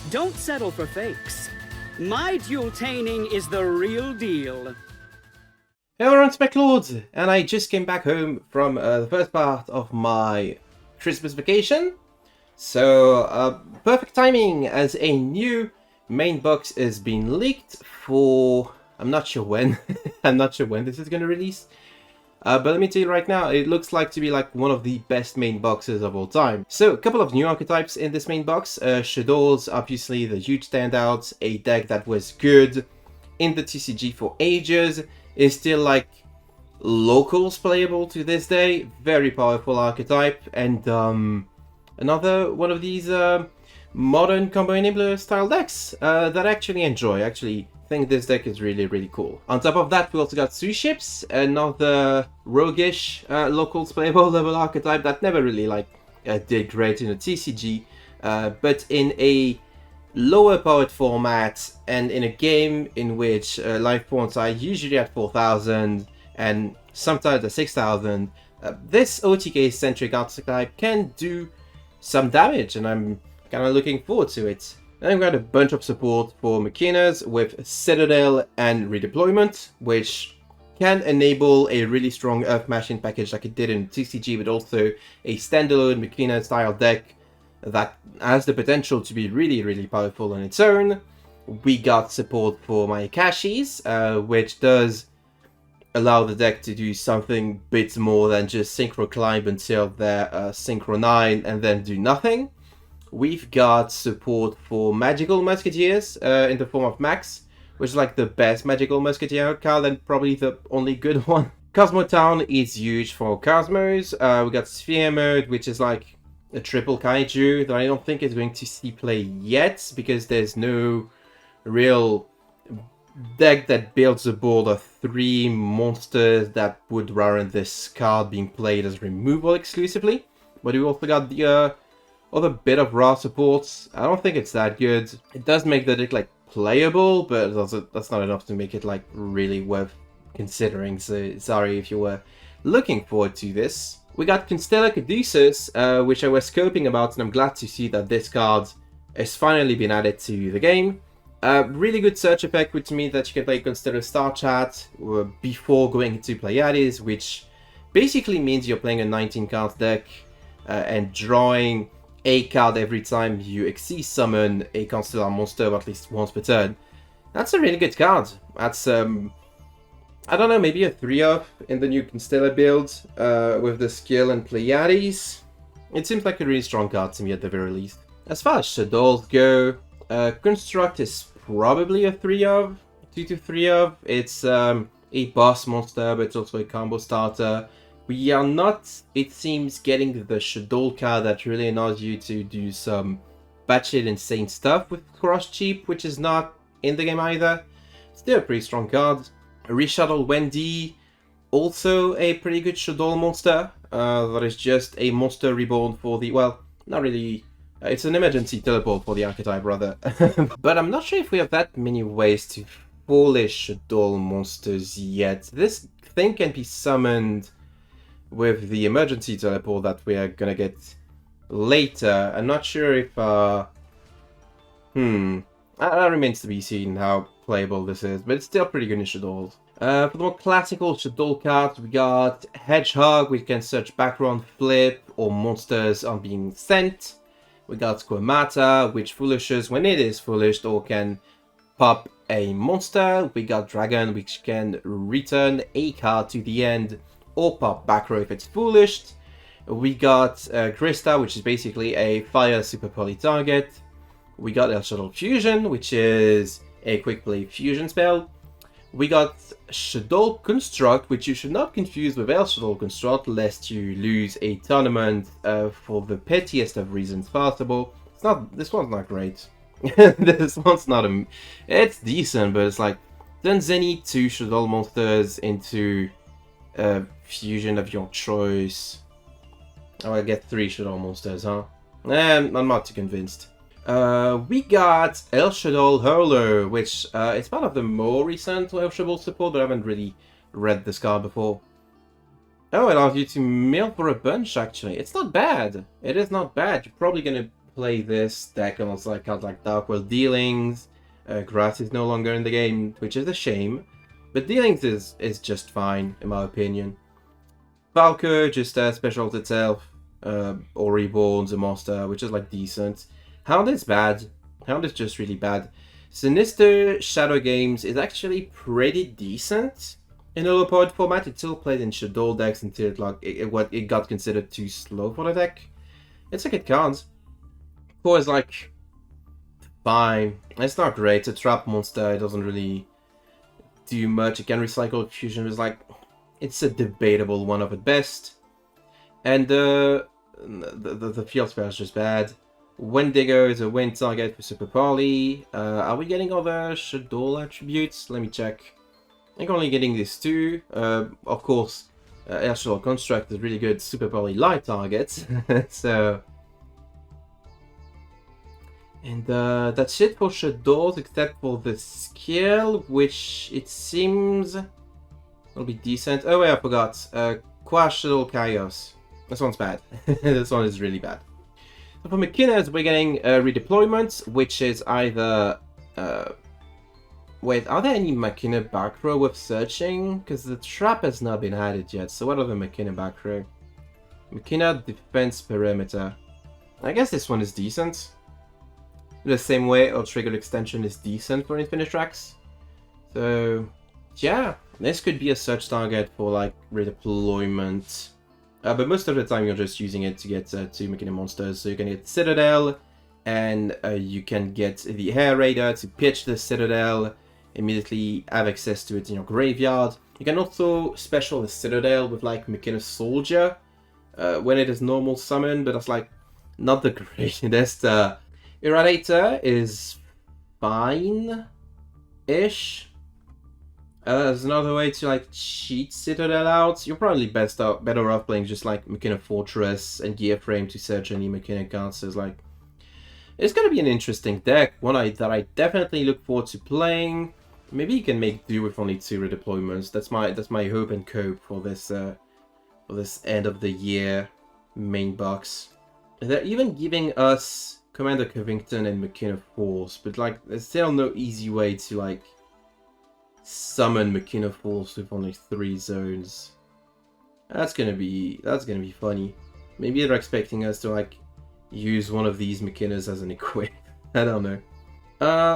Don't settle for fakes. My dual-taining is the real deal. Hey everyone, it's McLord, and I just came back home from the first part of my Christmas vacation. So, perfect timing as a new main box is being leaked for... I'm not sure when. I'm not sure when this is going to release. But let me tell you right now, it looks like to be like one of the best main boxes of all time. So, a couple of new archetypes in this main box. Shaddolls, obviously the huge standouts, a deck that was good in the TCG for ages, is still like locals playable to this day. Very powerful archetype, and another one of these modern combo enabler style decks that I actually enjoy. I actually think this deck is really cool. On top of that, we also got Suships, another roguish locals playable level archetype that never really like did great in a TCG, but in a lower powered format and in a game in which life points are usually at 4,000 and sometimes at 6,000, this OTK centric archetype can do some damage, and I'm kind of looking forward to it. Then we've got a bunch of support for Machinas with Citadel and Redeployment, which can enable a really strong Earth Machine package like it did in TCG, but also a standalone Machina style deck that has the potential to be really powerful on its own. We got support for my Akashis, which does allow the deck to do something bit more than just synchro climb until they're synchro 9 and then do nothing. We've got support for Magical Musketeers in the form of Max, which is like the best Magical Musketeer card and probably the only good one. Cosmo Town is huge for Cosmos. We got Sphere Mode, which is like a triple kaiju that I don't think is going to see play yet, because there's no real deck that builds a board of 3 monsters that would warrant this card being played as removal exclusively. But we also got the other bit of raw supports. I don't think it's that good. It does make the deck like playable, but also that's not enough to make it like really worth considering. So sorry if you were looking forward to this. We got Constellar Caduceus, which I was scoping about, and I'm glad to see that this card has finally been added to the game. Really good search effect, which means that you can play Constellar Star Chat before going into Pleiades, which basically means you're playing a 19 card deck and drawing a card every time you exceed summon a Constellar monster at least once per turn. That's a really good card. That's I don't know, maybe a 3-of in the new Constellar build with the skill and Pleiades. It seems like a really strong card to me at the very least. As far as Shaddolls go, Construct is probably a 3-of, 2 to 3-of. It's a boss monster, but it's also a combo starter. We are not, it seems, getting the Shadoll card that really allows you to do some batshit insane stuff with Cross Cheap, which is not in the game either. Still a pretty strong card. Reshuddle Wendy, also a pretty good Shadoll monster. That is just a monster reborn for the, well, not really, it's an emergency teleport for the archetype rather. But I'm not sure if we have that many ways to polish Shadoll monsters yet. This thing can be summoned with the emergency teleport that we are gonna get later. I'm not sure if that remains to be seen how playable this is, but it's still pretty good in Shaddolls. For the more classical Shadoll cards, we got Hedgehog, we can search background flip or monsters are being sent. We got Squamata, which foolishes when it is foolished or can pop a monster. We got Dragon, which can return a card to the end or pop back row if it's foolished. We got Krista, which is basically a fire super poly target. We got El Shadow Fusion, which is a quick play fusion spell. We got Shadoll Construct, which you should not confuse with El Shadow Construct, lest you lose a tournament for the pettiest of reasons possible. It's not. This one's not great. This one's not a. It's decent, but it's like turns any 2 Shadoll monsters into fusion of your choice. Oh, I get 3 Shadoll monsters, huh? I'm not too convinced. We got El Shaddol Hurler, which it's part of the more recent El Shaddol support, but I haven't really read this card before. Oh, it allows you to mill for a bunch, actually. It's not bad. It is not bad. You're probably going to play this deck on like cards like Dark World Dealings. Grass is no longer in the game, which is a shame. But Dealings is just fine, in my opinion. Valkyr just specials itself, or reborns a monster, which is like decent. Hound is bad. Hound is just really bad. Sinister Shadow Games is actually pretty decent in a low powered format. It's still played in Shaddolls decks until it got considered too slow for the deck. It's a good card. 4 is like fine. It's not great. It's a trap monster. It doesn't really do much. It can recycle fusion. It's a debatable one of at best. And the field spell is just bad. Wendigo is a win target for Super Poly. Are we getting other Shadoll attributes? Let me check. I think only getting these two. Of course, Shadoll Construct is really good Super Poly light target. So, and that's it for Shaddolls, except for the skill, which it seems will be decent. Oh wait, I forgot. Quash Shadoll Chaos. This one's bad. This one is really bad. So for Machinas, we're getting redeployment, which is either... wait, are there any Machina back row with searching? Because the trap has not been added yet, so what are the Machina back row? Machina defense perimeter. I guess this one is decent. The same way our trigger extension is decent for Infinite Tracks. So, yeah, this could be a search target for like redeployment. But most of the time you're just using it to get 2 Machina monsters. So you can get Citadel, and you can get the Air Raider to pitch the Citadel, immediately have access to it in your graveyard. You can also special the Citadel with like Machina Soldier when it is normal summon, but that's like not the greatest. Irradiator is fine-ish. There's another way to like cheat Citadel out. You're probably better off playing just like Machina Fortress and Gearframe to search any Machina cards. So it's gonna be an interesting deck, one that I definitely look forward to playing. Maybe you can make do with only 2 redeployments. That's my hope and cope for this end of the year main box. And they're even giving us Commander Covington and Machina Force, but like there's still no easy way to like summon Machina Force with only 3 zones. That's gonna be funny. Maybe they're expecting us to like use one of these Machinas as an equip. I don't know.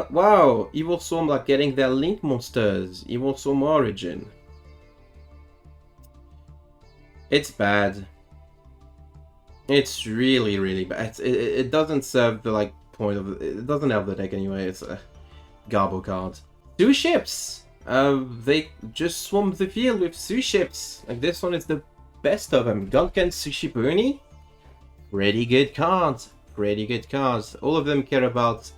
Wow, Evil Swarm like getting their Link monsters. Evil Swarm Origin. It's bad. It's really, really bad. It doesn't serve the like point of it. Doesn't help the deck anyway. It's a garbo card. Suships. They just swarmed the field with Suships. Like this one is the best of them. Gunkan Sushibuni. Pretty good cards. Pretty good cards. All of them care about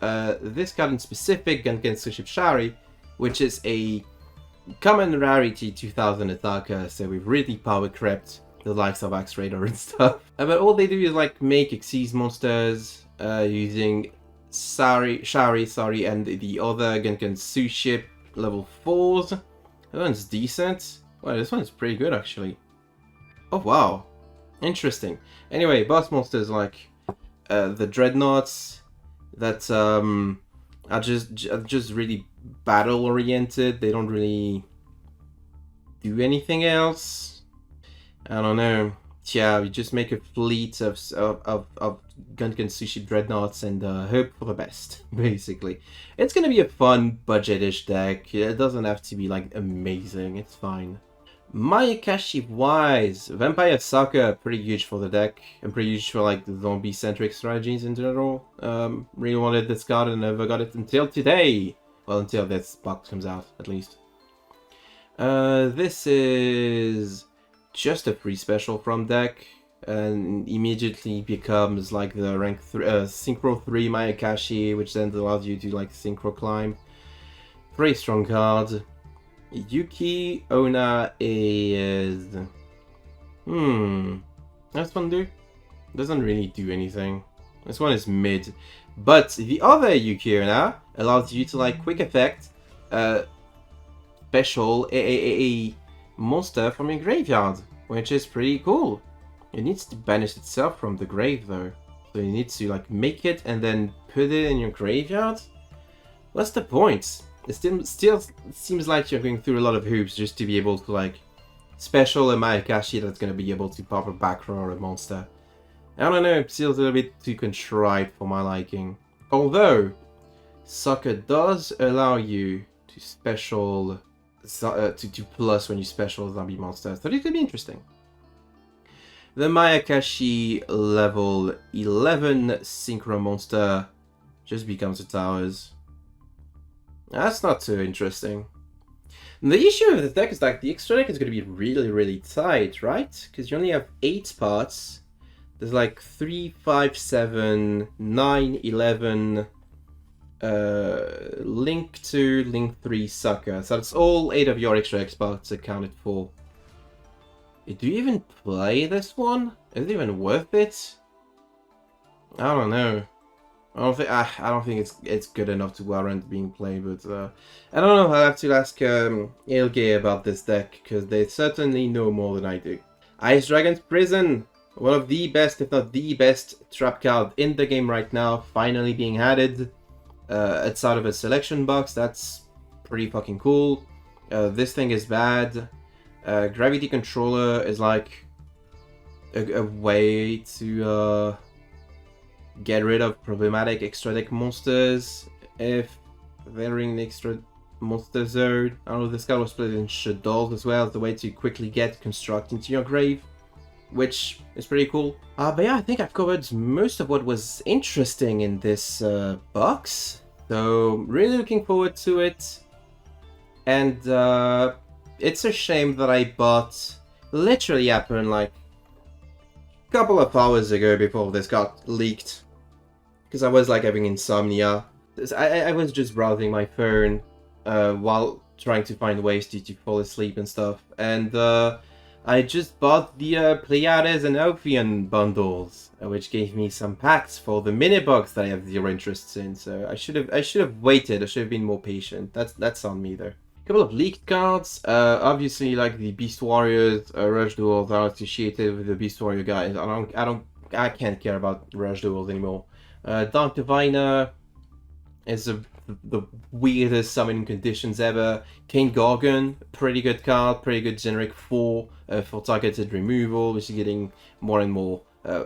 this card in specific, Gunkan Suship Shari, which is a common rarity 2000 attacker. So we've really power crept the likes of Axe Raider and stuff. But all they do is like make Xyz monsters using Shari, and the other Gunkan Suship level 4s. That one's decent. Wow, this one's pretty good actually. Oh wow. Interesting. Anyway, boss monsters like the Dreadnoughts that are just really battle oriented. They don't really do anything else. I don't know. Yeah, we just make a fleet of Gunkan Sushi Dreadnoughts and hope for the best, basically. It's gonna be a fun, budget-ish deck. It doesn't have to be, like, amazing. It's fine. Mayakashi Wise. Vampire Sucker, pretty huge for the deck. And pretty huge for, like, the zombie-centric strategies in general. Really wanted this card and never got it until today. Well, until this box comes out, at least. This is just a free special from deck, and immediately becomes like the rank Synchro 3 Mayakashi, which then allows you to like Synchro climb. Very strong card. Yuki Ona is... This one doesn't really do anything. This one is mid. But the other Yuki Ona allows you to like quick effect special a monster from your graveyard, which is pretty cool. It needs to banish itself from the grave though. So you need to like make it and then put it in your graveyard? What's the point? It still seems like you're going through a lot of hoops just to be able to like special a Mayakashi that's gonna be able to pop a back row or a monster. I don't know, it feels a little bit too contrived for my liking. Although, Soccer does allow you to special to plus when you special zombie monsters, so it could be interesting. The Mayakashi level 11 Synchro monster just becomes a towers. That's not too interesting. And the issue with the deck is like the extra deck is going to be really tight, right? Because you only have 8 parts. There's like 3, 5, 7, 9, 11, Link 2, Link 3, Sucker. So that's all 8 of your extra X parts accounted for. Do you even play this one? Is it even worth it? I don't know. I don't think it's good enough to warrant being played, but I don't know. I'll have to ask yugioh about this deck because they certainly know more than I do. Ice Dragon's Prison, one of the best, if not the best, trap card in the game right now, finally being added outside of a selection box. That's pretty fucking cool. This thing is bad. Gravity Controller is like a way to get rid of problematic extra deck monsters if they're in the extra monster zone. I don't know, this card was played in Shaddolls as well as the way to quickly get construct into your grave, which is pretty cool. But yeah, I think I've covered most of what was interesting in this box, so really looking forward to it. And it's a shame that I bought literally happened like a couple of hours ago before this got leaked, because I was like having insomnia. I was just browsing my phone while trying to find ways to fall asleep and stuff, and I just bought the Pleiades and Ophion bundles, which gave me some packs for the mini box that I have zero interest in. So I should have waited. I should have been more patient. That's on me though. A couple of leaked cards, obviously like the Beast Warriors, Rush Duels are associated with the Beast Warrior guys. I can't care about Rush Duels anymore. Dark Diviner is the weirdest summoning conditions ever. Kane Gorgon, pretty good card, pretty good generic 4 for targeted removal, which is getting more and more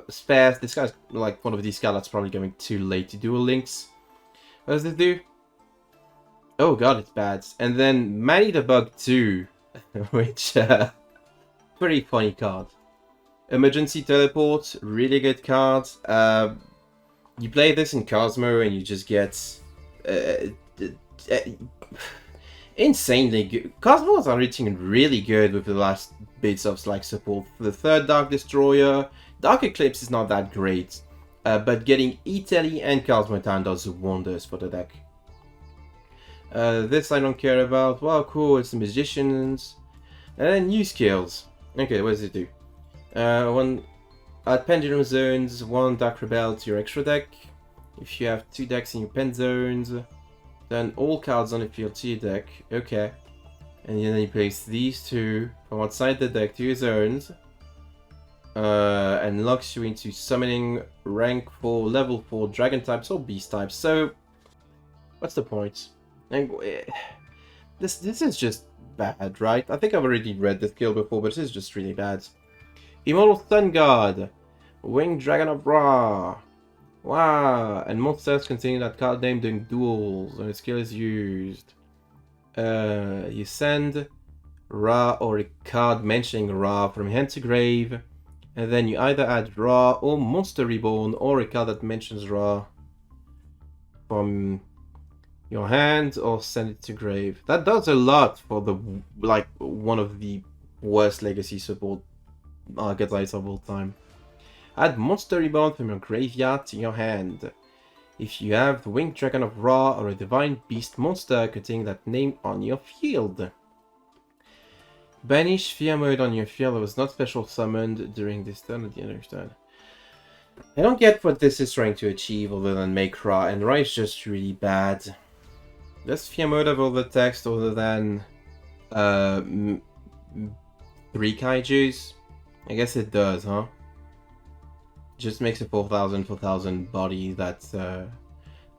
sparse. This guy's like one of these cards that's probably going too late to Duel Links. What does this do? Oh god, it's bad. And then Manny the Bug 2, which, pretty funny card. Emergency Teleport, really good card. You play this in Cosmo and you just get insanely good. Cosmos are reaching really good with the last bits of like support. The third Dark Destroyer, Dark Eclipse is not that great, but getting Italy and Cosmotown does wonders for the deck. This I don't care about. Wow, cool, it's the Magicians. And then new skills. Okay, what does it do? One at Pendulum Zones, 1 Dark Rebel to your extra deck. If you have 2 decks in your pen zones, then all cards on the field to your deck. Okay. And then you place these 2 from outside the deck to your zones. And locks you into summoning rank 4, level 4 dragon types or beast types. So, what's the point? And this is just bad, right? I think I've already read this skill before, but this is just really bad. Immortal Sun God, Winged Dragon of Ra. Wow, and monsters containing that card name during duels when the skill is used. You send Ra or a card mentioning Ra from hand to grave, and then you either add Ra or Monster Reborn or a card that mentions Ra from your hand or send it to grave. That does a lot for the like one of the worst legacy support archetypes of all time. Add Monster Reborn from your graveyard to your hand. If you have the Winged Dragon of Ra or a Divine Beast monster containing that name on your field. Banish Fear Mode on your field that was not special summoned during this turn at the end of your turn. I don't get what this is trying to achieve other than make Ra, and Ra is just really bad. Does Fear Mode have all the text other than 3 kaijus? I guess it does, huh? Just makes a 4,000 body that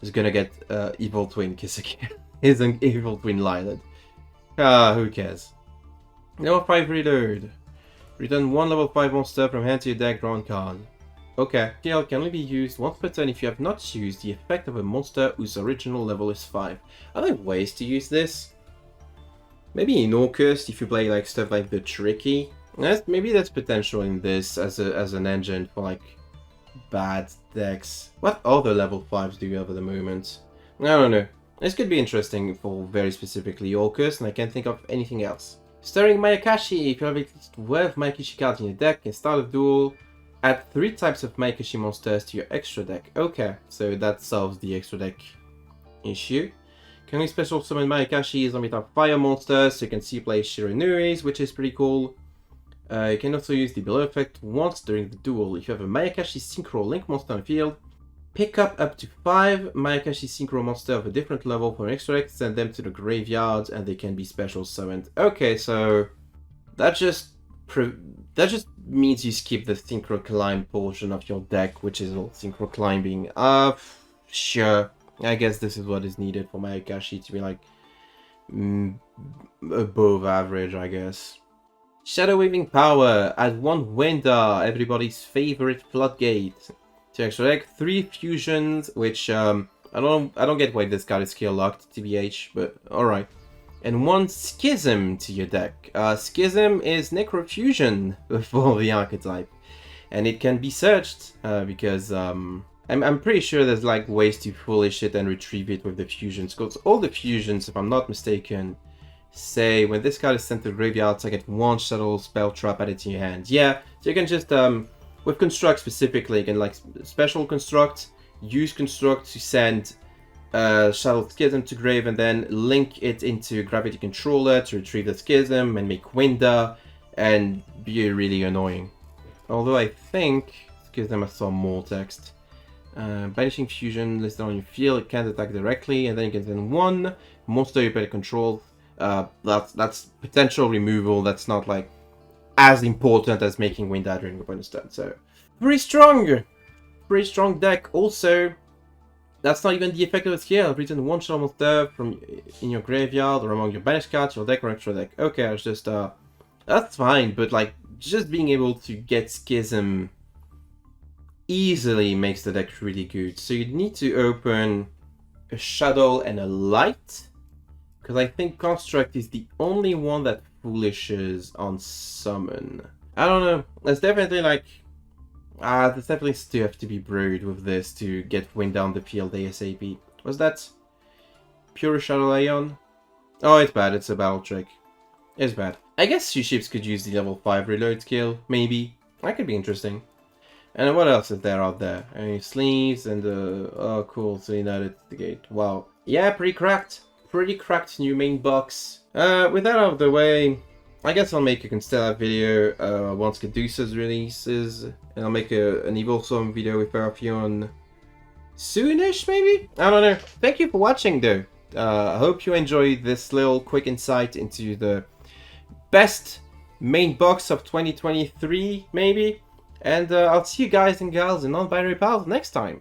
is gonna get Evil Twin Kiseki. Is an Evil Twin Lilith. Who cares? Level 5 reload. Return 1 level 5 monster from hand to your deck, draw one card. Okay. Skill can only be used once per turn if you have not used the effect of a monster whose original level is 5. Are there ways to use this? Maybe in Orcust, if you play like stuff like the Tricky. Maybe there's potential in this as an engine for like bad decks. What other level 5s do you have at the moment? I don't know. This could be interesting for very specifically Orcust, and I can't think of anything else. Stirring Mayakashi. If you have at least 12 Mayakashi cards in your deck and start a duel, add 3 types of Mayakashi monsters to your extra deck. Okay, so that solves the extra deck issue. Can we special summon Mayakashis on without fire monsters, so you can see play Shiranuis, which is pretty cool. You can also use the below effect once during the duel. If you have a Mayakashi Synchro Link monster on the field, pick up to 5 Mayakashi Synchro monster of a different level for an extra deck, send them to the graveyard, and they can be special summoned. Okay, so that just means you skip the Synchro Climb portion of your deck, which is all Synchro Climbing. Sure. I guess this is what is needed for Mayakashi to be like above average, I guess. Shadow Weaving Power, add 1 Wenda, everybody's favorite floodgate. To extra deck, 3 fusions, which I don't get why this card is skill locked, TBH, but alright. And 1 Schism to your deck. Schism is Necrofusion for the archetype. And it can be searched, because I'm pretty sure there's like ways to foolish it and retrieve it with the fusions. Because all the fusions, if I'm not mistaken, say when this card is sent to the graveyard, I get 1 Shadow Spell Trap added to your hand. Yeah, so you can just, with Construct specifically, you can like special Construct, use Construct to send Shadow Schism to grave and then link it into Gravity Controller to retrieve the Schism and make Wenda and be really annoying. Although I think Schism has some more text. Banishing Fusion listed on your field, it can't attack directly, and then you can send 1 monster you play control. That's potential removal. That's not like as important as making Wenda during your bonus turn. So pretty strong deck. Also, that's not even the effect of the skill. Return 1 shadow monster from in your graveyard or among your banished cards, your deck or extra deck. Okay, it's just that's fine. But like just being able to get Schism easily makes the deck really good. So you'd need to open a Shadow and a Light. Because I think Construct is the only one that foolishes on summon. I don't know. There's definitely like... there's definitely stuff to be brewed with this to get Wind down the field ASAP. Was that Pure Shadow Ion? Oh, it's bad. It's a battle trick. It's bad. I guess Suships could use the level 5 reload skill. Maybe. That could be interesting. And what else is there out there? I mean, sleeves and oh, cool. So United the Gate. Wow. Yeah, pretty cracked. Pretty cracked new main box. With that out of the way, I guess I'll make a Constella video once Caduceus releases, and I'll make an Evil Storm video with Perfume soonish, maybe? I don't know. Thank you for watching, though. I hope you enjoyed this little quick insight into the best main box of 2023, maybe. And I'll see you guys and gals in Non-Binary Pals next time.